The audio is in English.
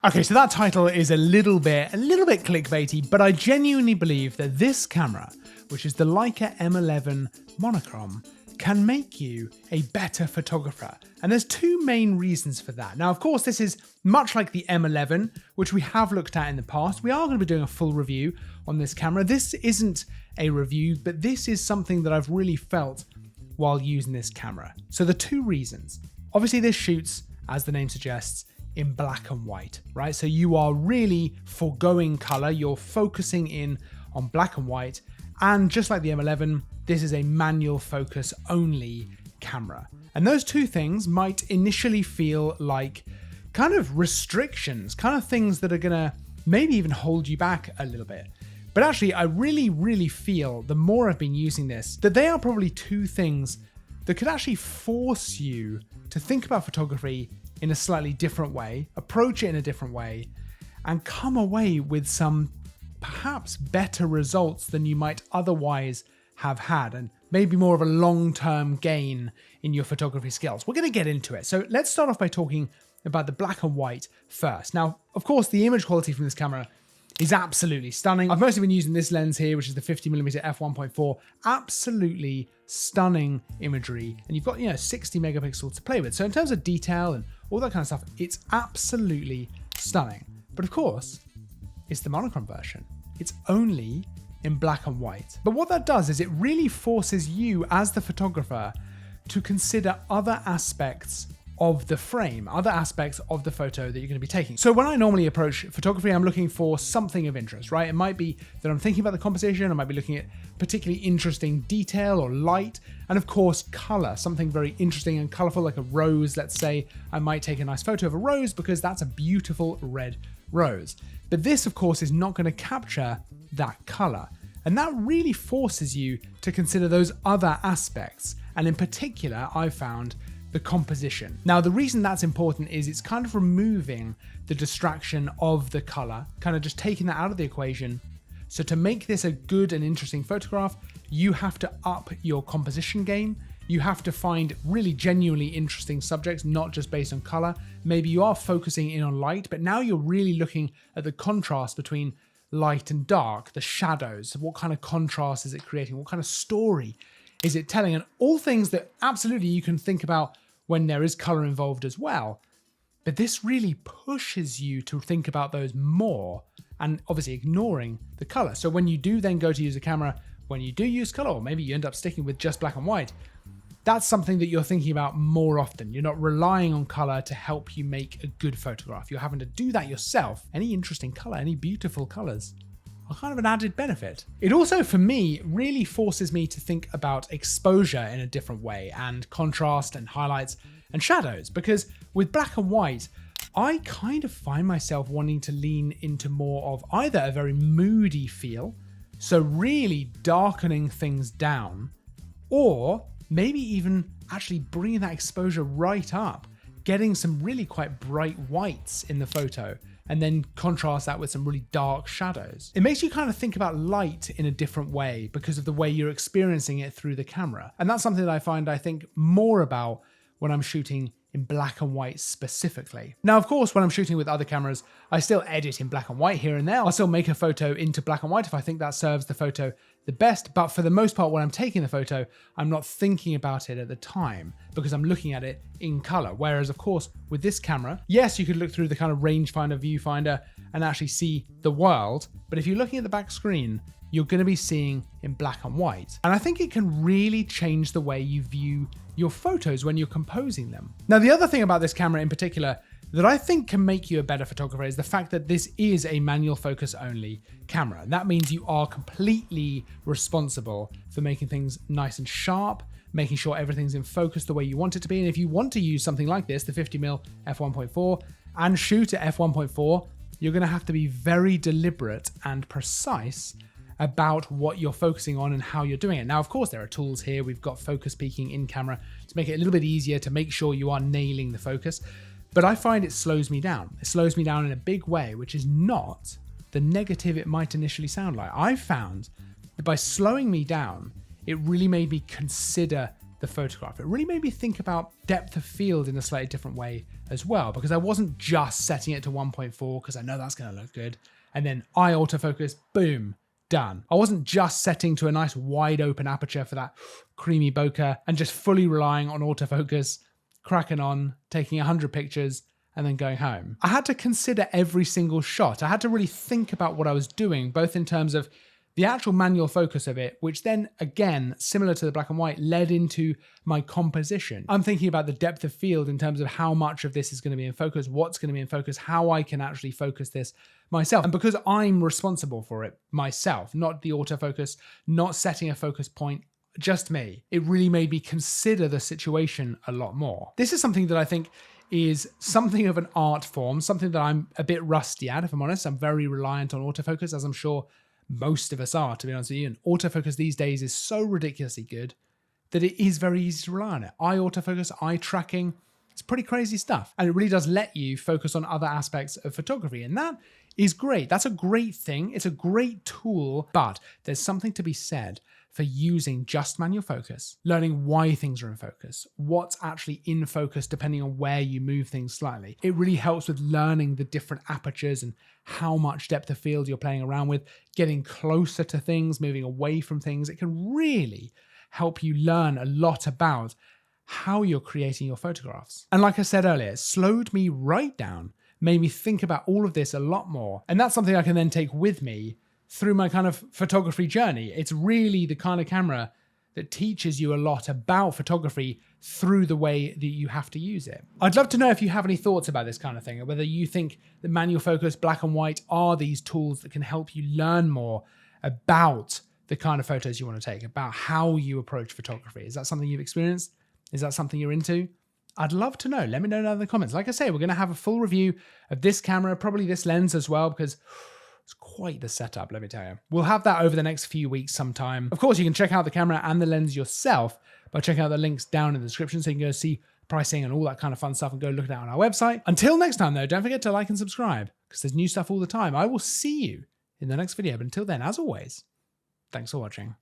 Okay, so that title is a little bit clickbaity, but I genuinely believe that this camera, which is the Leica M11 Monochrom, can make you a better photographer. And there's two main reasons for that. Now, of course, this is much like the M11, which we have looked at in the past. We are going to be doing a full review on this camera. This isn't a review, but this is something that I've really felt while using this camera. So the two reasons. Obviously, this shoots, as the name suggests, in black and white, right? So you are really foregoing color. You're focusing in on black and white. And just like the M11, this is a manual focus only camera. And those two things might initially feel like kind of restrictions, kind of things that are gonna maybe even hold you back a little bit. But actually, I really feel the more I've been using this, that they are probably two things that could actually force you to think about photography in a slightly different way, approach it in a different way, and come away with some perhaps better results than you might otherwise have had, and maybe more of a long-term gain in your photography skills. We're going to get into it. So let's start off by talking about the black and white first. Now, of course, the image quality from this camera is absolutely stunning. I've mostly been using this lens here, which is the 50mm f1.4. Absolutely stunning imagery. And you've got, 60 megapixels to play with. So in terms of detail and all that kind of stuff, it's absolutely stunning. But of course, it's the monochrome version. It's only in black and white. But what that does is it really forces you as the photographer to consider other aspects of the frame, other aspects of the photo that you're going to be taking. So when I normally approach photography, I'm looking for something of interest, right? It might be that I'm thinking about the composition, I might be looking at particularly interesting detail or light, and of course, color, something very interesting and colorful like a rose. Let's say I might take a nice photo of a rose because that's a beautiful red rose. But this, of course, is not going to capture that color. And that really forces you to consider those other aspects. And in particular, I found the composition. Now, the reason that's important is it's kind of removing the distraction of the color, kind of just taking that out of the equation. So to make this a good and interesting photograph, you have to up your composition game. You have to find really genuinely interesting subjects, not just based on color. Maybe you are focusing in on light, but now you're really looking at the contrast between light and dark, the shadows. What kind of contrast is it creating? What kind of story is it telling? And all things that absolutely you can think about when there is color involved as well. But this really pushes you to think about those more, and obviously ignoring the color. So when you do then go to use a camera, when you do use color, or maybe you end up sticking with just black and white, that's something that you're thinking about more often. You're not relying on color to help you make a good photograph. You're having to do that yourself. Any interesting color, any beautiful colors are kind of an added benefit. It also, for me, really forces me to think about exposure in a different way, and contrast and highlights and shadows, because with black and white, I kind of find myself wanting to lean into more of either a very moody feel, so really darkening things down, or maybe even actually bringing that exposure right up, getting some really quite bright whites in the photo, and then contrast that with some really dark shadows. It makes you kind of think about light in a different way because of the way you're experiencing it through the camera. And that's something that I think more about when I'm shooting in black and white specifically. Now, of course, when I'm shooting with other cameras, I still edit in black and white here and there. I'll still make a photo into black and white if I think that serves the photo the best. But for the most part, when I'm taking the photo, I'm not thinking about it at the time because I'm looking at it in color. Whereas, of course, with this camera, yes, you could look through the kind of rangefinder, viewfinder, and actually see the world. But if you're looking at the back screen, you're going to be seeing in black and white. And I think it can really change the way you view your photos when you're composing them. Now, the other thing about this camera in particular that I think can make you a better photographer is the fact that this is a manual focus only camera. And that means you are completely responsible for making things nice and sharp, making sure everything's in focus the way you want it to be. And if you want to use something like this, the 50mm f1.4, and shoot at f1.4, you're going to have to be very deliberate and precise about what you're focusing on and how you're doing it. Now, of course, there are tools here. We've got focus peaking in camera to make it a little bit easier to make sure you are nailing the focus. But I find it slows me down. It slows me down in a big way, which is not the negative it might initially sound like. I found that by slowing me down, it really made me consider the photograph. It really made me think about depth of field in a slightly different way as well, because I wasn't just setting it to 1.4 because I know that's going to look good, and then eye autofocus, boom, done. I wasn't just setting to a nice wide open aperture for that creamy bokeh and just fully relying on autofocus, cracking on, taking 100 pictures, and then going home. I had to consider every single shot. I had to really think about what I was doing, both in terms of the actual manual focus of it, which then, again, similar to the black and white, led into my composition. I'm thinking about the depth of field in terms of how much of this is going to be in focus, what's going to be in focus, how I can actually focus this myself. And because I'm responsible for it myself, not the autofocus, not setting a focus point, just me, it really made me consider the situation a lot more. This is something that I think is something of an art form, something that I'm a bit rusty at, if I'm honest. I'm very reliant on autofocus, as I'm sure most of us are, to be honest with you. And autofocus these days is so ridiculously good that it is very easy to rely on it. Eye autofocus, eye tracking, it's pretty crazy stuff. And it really does let you focus on other aspects of photography. And that is great. That's a great thing. It's a great tool, but there's something to be said for using just manual focus, learning why things are in focus, what's actually in focus depending on where you move things slightly. It really helps with learning the different apertures and how much depth of field you're playing around with, getting closer to things, moving away from things. It can really help you learn a lot about how you're creating your photographs. And like I said earlier, it slowed me right down, made me think about all of this a lot more. And that's something I can then take with me through my kind of photography journey. It's really the kind of camera that teaches you a lot about photography through the way that you have to use it. I'd love to know if you have any thoughts about this kind of thing, or whether you think that manual focus, black and white are these tools that can help you learn more about the kind of photos you want to take, about how you approach photography. Is that something you've experienced? Is that something you're into? I'd love to know. Let me know down in the comments. Like I say, we're going to have a full review of this camera, probably this lens as well, because it's quite the setup, let me tell you. We'll have that over the next few weeks sometime. Of course, you can check out the camera and the lens yourself by checking out the links down in the description, so you can go see pricing and all that kind of fun stuff and go look at it on our website. Until next time, though, don't forget to like and subscribe, because there's new stuff all the time. I will see you in the next video. But until then, as always, thanks for watching.